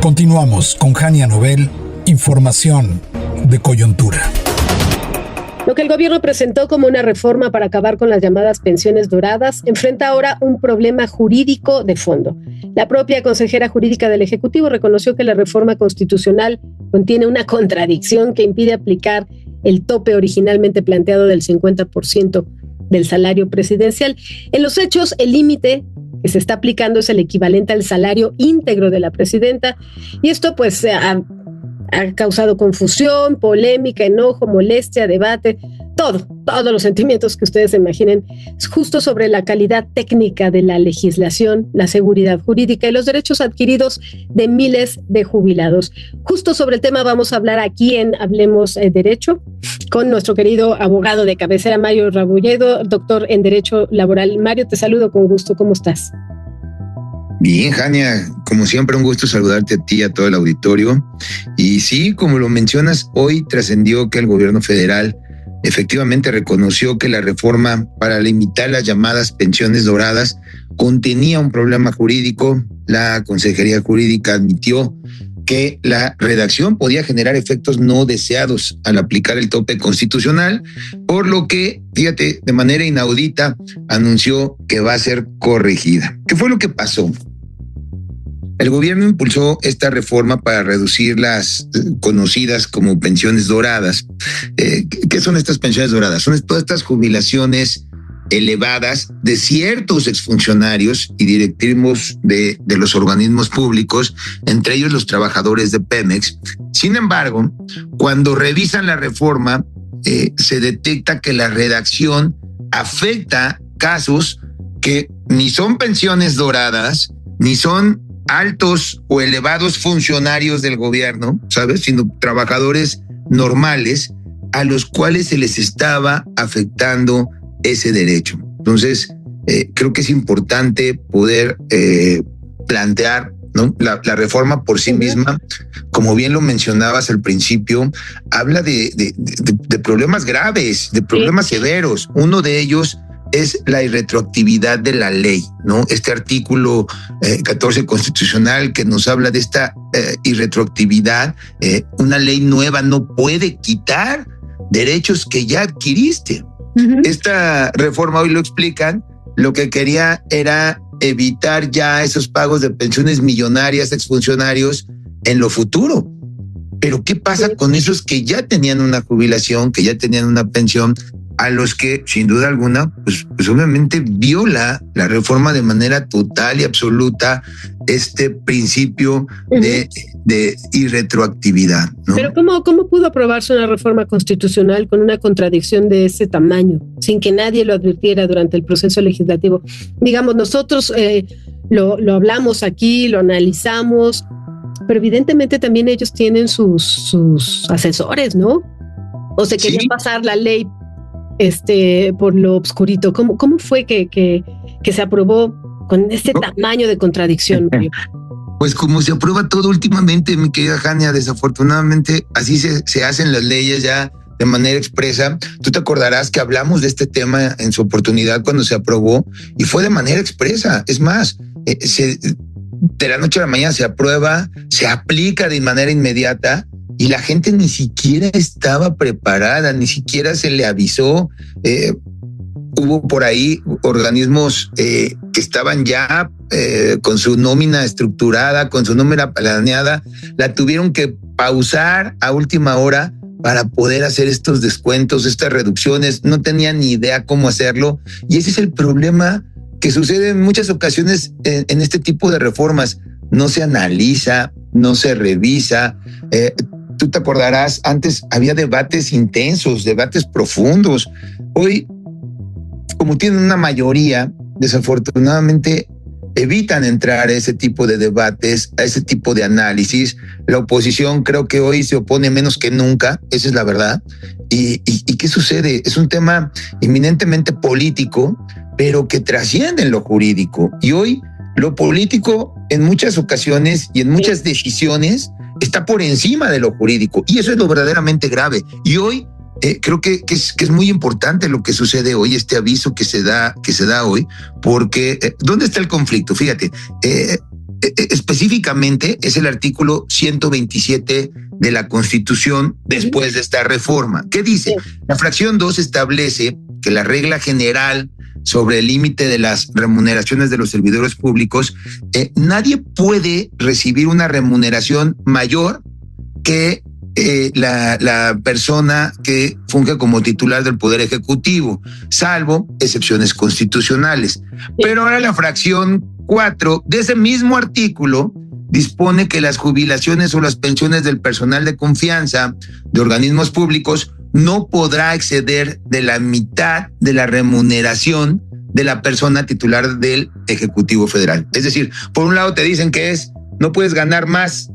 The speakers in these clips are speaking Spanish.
Continuamos con Jania Nobel, información de coyuntura. Lo que el gobierno presentó como una reforma para acabar con las llamadas pensiones doradas enfrenta ahora un problema jurídico de fondo. La propia consejera jurídica del Ejecutivo reconoció que la reforma constitucional contiene una contradicción que impide aplicar el tope originalmente planteado del 50% del salario presidencial. En los hechos, el límite que se está aplicando es el equivalente al salario íntegro de la presidenta, y esto pues ha causado confusión, polémica, enojo, molestia, debate, todos los sentimientos que ustedes se imaginen, justo sobre la calidad técnica de la legislación, la seguridad jurídica y los derechos adquiridos de miles de jubilados. Justo sobre el tema vamos a hablar aquí en Hablemos Derecho con nuestro querido abogado de cabecera, Mario Rabulledo, doctor en Derecho Laboral. Mario, te saludo con gusto, ¿cómo estás? Bien, Jania, como siempre un gusto saludarte a ti y a todo el auditorio. Y sí, como lo mencionas, hoy trascendió que el gobierno federal efectivamente reconoció que la reforma para limitar las llamadas pensiones doradas contenía un problema jurídico. La Consejería Jurídica admitió que la redacción podía generar efectos no deseados al aplicar el tope constitucional, por lo que, fíjate, de manera inaudita anunció que va a ser corregida. ¿Qué fue lo que pasó? El gobierno impulsó esta reforma para reducir las conocidas como pensiones doradas. ¿Qué son estas pensiones doradas? Son todas estas jubilaciones elevadas de ciertos exfuncionarios y directivos de los organismos públicos, entre ellos los trabajadores de Pemex. Sin embargo, cuando revisan la reforma, se detecta que la redacción afecta casos que ni son pensiones doradas, ni son altos o elevados funcionarios del gobierno, ¿sabes? Sino trabajadores normales a los cuales se les estaba afectando ese derecho. Entonces, creo que es importante poder plantear, ¿no? La reforma por sí misma, como bien lo mencionabas al principio, habla de problemas graves, de problemas severos. Uno de ellos es la irretroactividad de la ley, ¿no? Este artículo 14 constitucional que nos habla de esta irretroactividad. Una ley nueva no puede quitar derechos que ya adquiriste. Uh-huh. Esta reforma, hoy lo explican, lo que quería era evitar ya esos pagos de pensiones millonarias a exfuncionarios en lo futuro. Pero ¿qué pasa con esos que ya tenían una jubilación, que ya tenían una pensión, a los que, sin duda alguna, pues obviamente viola la reforma de manera total y absoluta este principio de irretroactividad, ¿no? Pero ¿cómo pudo aprobarse una reforma constitucional con una contradicción de ese tamaño, sin que nadie lo advirtiera durante el proceso legislativo? Digamos, nosotros lo hablamos aquí, lo analizamos, pero evidentemente también ellos tienen sus asesores, ¿no? O se querían pasar la ley por lo obscurito. ¿Cómo fue que se aprobó con este tamaño de contradicción, Mario? Pues como se aprueba todo últimamente, mi querida Jania, desafortunadamente así se hacen las leyes ya de manera expresa. Tú te acordarás que hablamos de este tema en su oportunidad cuando se aprobó y fue de manera expresa. Es más, de la noche a la mañana se aprueba, se aplica de manera inmediata. Y la gente ni siquiera estaba preparada, ni siquiera se le avisó. Hubo por ahí organismos que estaban ya con su nómina estructurada, con su nómina planeada, la tuvieron que pausar a última hora para poder hacer estos descuentos, estas reducciones. No tenían ni idea cómo hacerlo. Y ese es el problema que sucede en muchas ocasiones en este tipo de reformas. No se analiza, no se revisa. Tú te acordarás, antes había debates intensos, debates profundos. Hoy, como tienen una mayoría, desafortunadamente evitan entrar a ese tipo de debates, a ese tipo de análisis. La oposición creo que hoy se opone menos que nunca, esa es la verdad. ¿Y qué sucede? Es un tema eminentemente político, pero que trasciende en lo jurídico. Y hoy lo político en muchas ocasiones y en muchas decisiones está por encima de lo jurídico, y eso es lo verdaderamente grave. Y hoy creo que es muy importante lo que sucede hoy, este aviso que se da hoy, porque ¿dónde está el conflicto? Fíjate, específicamente es el artículo 127 de la Constitución después de esta reforma. ¿Qué dice? La fracción 2 establece que la regla general sobre el límite de las remuneraciones de los servidores públicos, nadie puede recibir una remuneración mayor que la persona que funge como titular del Poder Ejecutivo, salvo excepciones constitucionales. Pero ahora la fracción 4 de ese mismo artículo dispone que las jubilaciones o las pensiones del personal de confianza de organismos públicos no podrá exceder de la mitad de la remuneración de la persona titular del Ejecutivo Federal. Es decir, por un lado te dicen que no puedes ganar más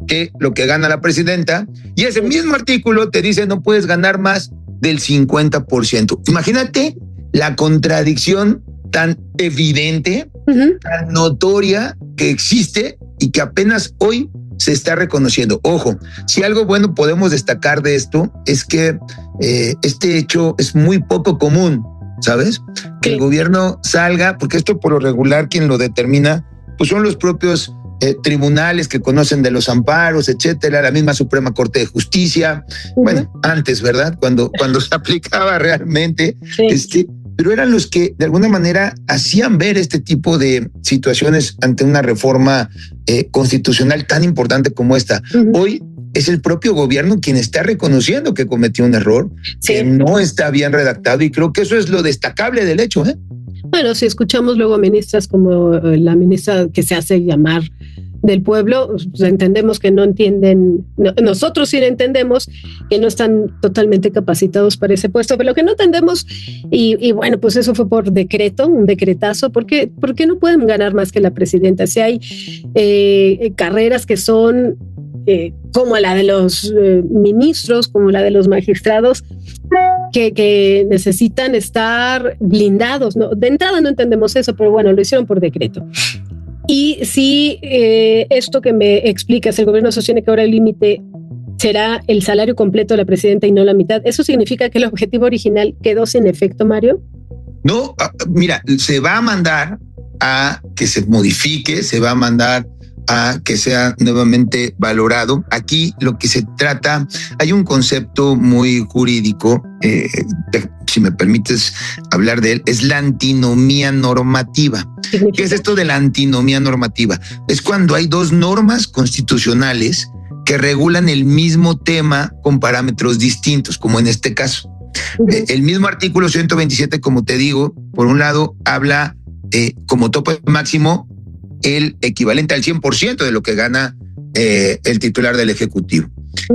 que lo que gana la presidenta, y ese mismo artículo te dice no puedes ganar más del 50%. Imagínate la contradicción tan evidente, tan notoria que existe y que apenas hoy se está reconociendo. Ojo, si algo bueno podemos destacar de esto es que este hecho es muy poco común, ¿sabes? Que el gobierno salga, porque esto por lo regular quien lo determina pues son los propios tribunales que conocen de los amparos, etcétera, la misma Suprema Corte de Justicia. Bueno, antes, ¿verdad? Cuando se aplicaba realmente, pero eran los que de alguna manera hacían ver este tipo de situaciones ante una reforma constitucional tan importante como esta. Hoy es el propio gobierno quien está reconociendo que cometió un error, que no está bien redactado, y creo que eso es lo destacable del hecho, ¿eh? Bueno, si escuchamos luego a ministras como la ministra que se hace llamar del pueblo, pues entendemos que no entienden, nosotros sí entendemos que no están totalmente capacitados para ese puesto, pero lo que no entendemos, y bueno, pues eso fue por decreto, un decretazo, ¿por qué no pueden ganar más que la presidenta? Si hay carreras que son como la de los ministros, como la de los magistrados, que necesitan estar blindados, ¿no? De entrada no entendemos eso, pero bueno, lo hicieron por decreto. Y si esto que me explicas, el gobierno sostiene que ahora el límite será el salario completo de la presidenta y no la mitad, ¿eso significa que el objetivo original quedó sin efecto, Mario? No, mira, se va a mandar a que se modifique, se va a mandar a que sea nuevamente valorado. Aquí lo que se trata, hay un concepto muy jurídico, si me permites hablar de él, es la antinomía normativa. ¿Qué es esto de la antinomía normativa? Es cuando hay dos normas constitucionales que regulan el mismo tema con parámetros distintos, como en este caso. El mismo artículo 127, como te digo, por un lado habla como tope máximo el equivalente al 100% de lo que gana el titular del Ejecutivo.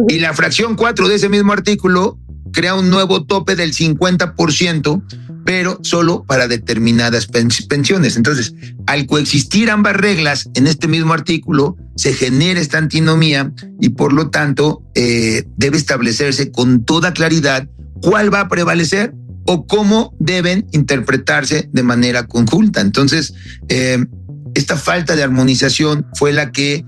Y la fracción 4 de ese mismo artículo crea un nuevo tope del 50%, pero solo para determinadas pensiones. Entonces, al coexistir ambas reglas en este mismo artículo, se genera esta antinomía y por lo tanto debe establecerse con toda claridad cuál va a prevalecer o cómo deben interpretarse de manera conjunta. Entonces, esta falta de armonización fue la que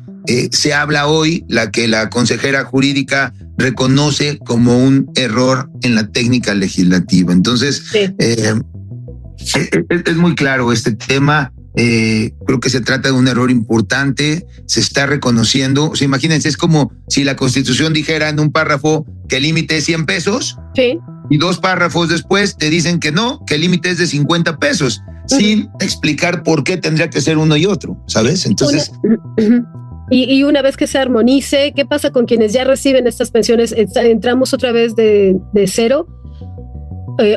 se habla hoy, la que la consejera jurídica reconoce como un error en la técnica legislativa. Entonces, es muy claro este tema. Creo que se trata de un error importante, se está reconociendo. O sea, imagínense, es como si la Constitución dijera en un párrafo que el límite es 100 pesos y 2 párrafos después te dicen que no, que el límite es de 50 pesos. Sin explicar por qué tendría que ser uno y otro, ¿sabes? Entonces... Y una vez que se armonice, ¿qué pasa con quienes ya reciben estas pensiones? ¿Entramos otra vez de cero?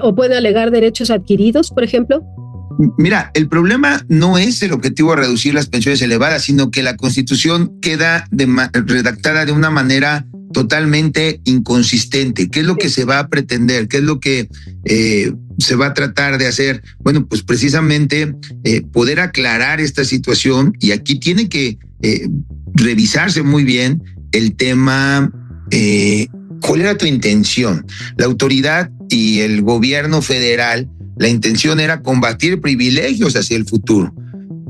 ¿O pueden alegar derechos adquiridos, por ejemplo? Mira, el problema no es el objetivo de reducir las pensiones elevadas, sino que la Constitución queda redactada de una manera totalmente inconsistente. ¿Qué es lo que se va a pretender? ¿Qué es lo que se va a tratar de hacer? Bueno, pues precisamente poder aclarar esta situación, y aquí tiene que revisarse muy bien el tema, ¿cuál era tu intención? La autoridad y el gobierno federal, la intención era combatir privilegios hacia el futuro.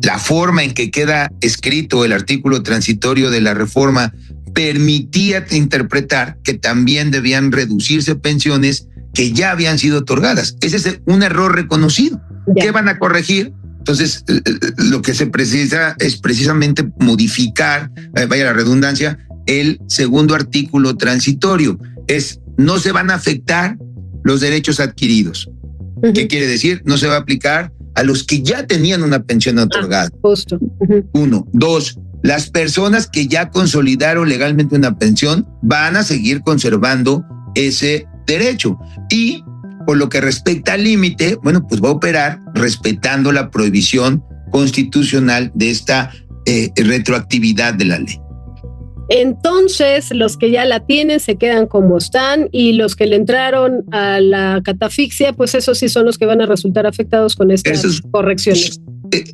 La forma en que queda escrito el artículo transitorio de la reforma permitía interpretar que también debían reducirse pensiones que ya habían sido otorgadas. Ese es un error reconocido. ¿Qué van a corregir? Entonces, lo que se precisa es precisamente modificar, vaya la redundancia, el segundo artículo transitorio. No se van a afectar los derechos adquiridos. Uh-huh. ¿Qué quiere decir? No se va a aplicar a los que ya tenían una pensión otorgada. Justo. Uh-huh. 1. 2. Las personas que ya consolidaron legalmente una pensión van a seguir conservando ese derecho. Y por lo que respecta al límite, bueno, pues va a operar respetando la prohibición constitucional de esta retroactividad de la ley. Entonces, los que ya la tienen se quedan como están, y los que le entraron a la catafixia, pues esos sí son los que van a resultar afectados con estas correcciones.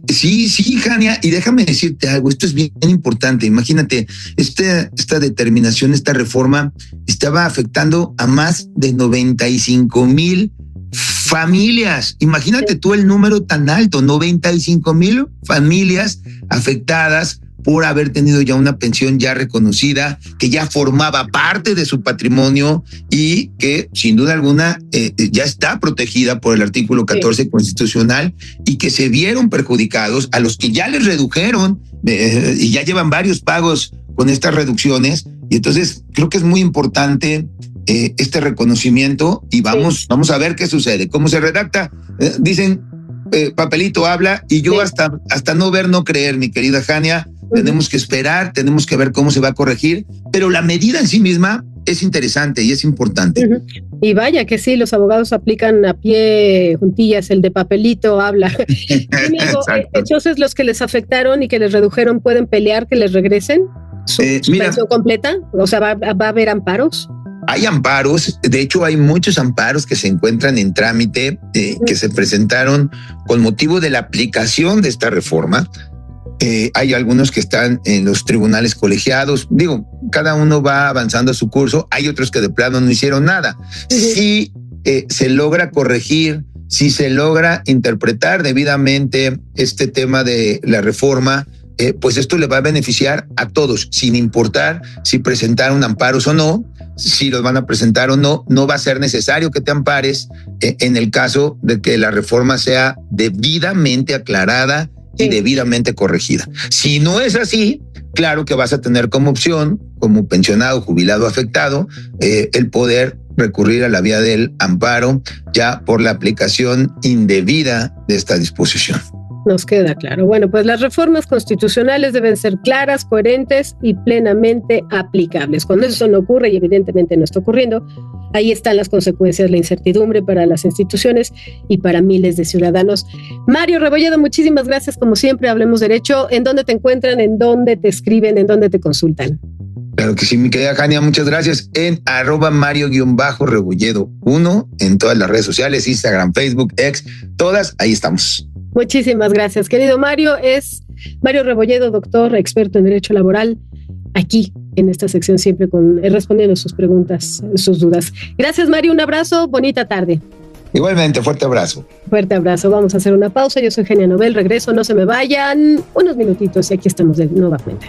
Sí, Jania, y déjame decirte algo, esto es bien importante. Imagínate, esta determinación, esta reforma estaba afectando a más de 95,000 familias. Imagínate tú el número tan alto, 95,000 familias afectadas por haber tenido ya una pensión ya reconocida, que ya formaba parte de su patrimonio y que sin duda alguna ya está protegida por el artículo 14 constitucional, y que se vieron perjudicados, a los que ya les redujeron y ya llevan varios pagos con estas reducciones. Y entonces creo que es muy importante este reconocimiento, y vamos a ver qué sucede, cómo se redacta. Dicen, papelito habla, y yo hasta no ver, no creer, mi querida Jania. Tenemos que esperar, tenemos que ver cómo se va a corregir, pero la medida en sí misma es interesante y es importante. Uh-huh. Y vaya que sí, los abogados aplican a pie juntillas el de papelito habla. Entonces, los que les afectaron y que les redujeron, ¿pueden pelear que les regresen su pensión completa? O sea, ¿va a haber amparos? Hay amparos, de hecho hay muchos amparos que se encuentran en trámite, que se presentaron con motivo de la aplicación de esta reforma. Hay algunos que están en los tribunales colegiados. Digo, cada uno va avanzando a su curso. Hay otros que de plano no hicieron nada. Uh-huh. Si se logra corregir, si se logra interpretar debidamente este tema de la reforma, pues esto le va a beneficiar a todos, sin importar si presentaron amparos o no, si los van a presentar o no. No va a ser necesario que te ampares en el caso de que la reforma sea debidamente aclarada y debidamente corregida. Si no es así, claro que vas a tener como opción, como pensionado, jubilado, afectado, el poder recurrir a la vía del amparo ya por la aplicación indebida de esta disposición. Nos queda claro. Bueno, pues las reformas constitucionales deben ser claras, coherentes y plenamente aplicables. Cuando eso no ocurre, y evidentemente no está ocurriendo, ahí están las consecuencias, la incertidumbre para las instituciones y para miles de ciudadanos. Mario Rebolledo, muchísimas gracias. Como siempre, Hablemos Derecho. ¿En dónde te encuentran? ¿En dónde te escriben? ¿En dónde te consultan? Claro que sí, mi querida Jania, muchas gracias. En @Mario_Rebolledo1 en todas las redes sociales, Instagram, Facebook, X, todas, ahí estamos. Muchísimas gracias, querido Mario. Es Mario Rebolledo, doctor, experto en Derecho Laboral, aquí en esta sección, siempre respondiendo sus preguntas, sus dudas. Gracias, Mario, un abrazo, bonita tarde. Igualmente, fuerte abrazo. Fuerte abrazo, vamos a hacer una pausa. Yo soy Genia Nobel, regreso, no se me vayan unos minutitos y aquí estamos de nueva cuenta.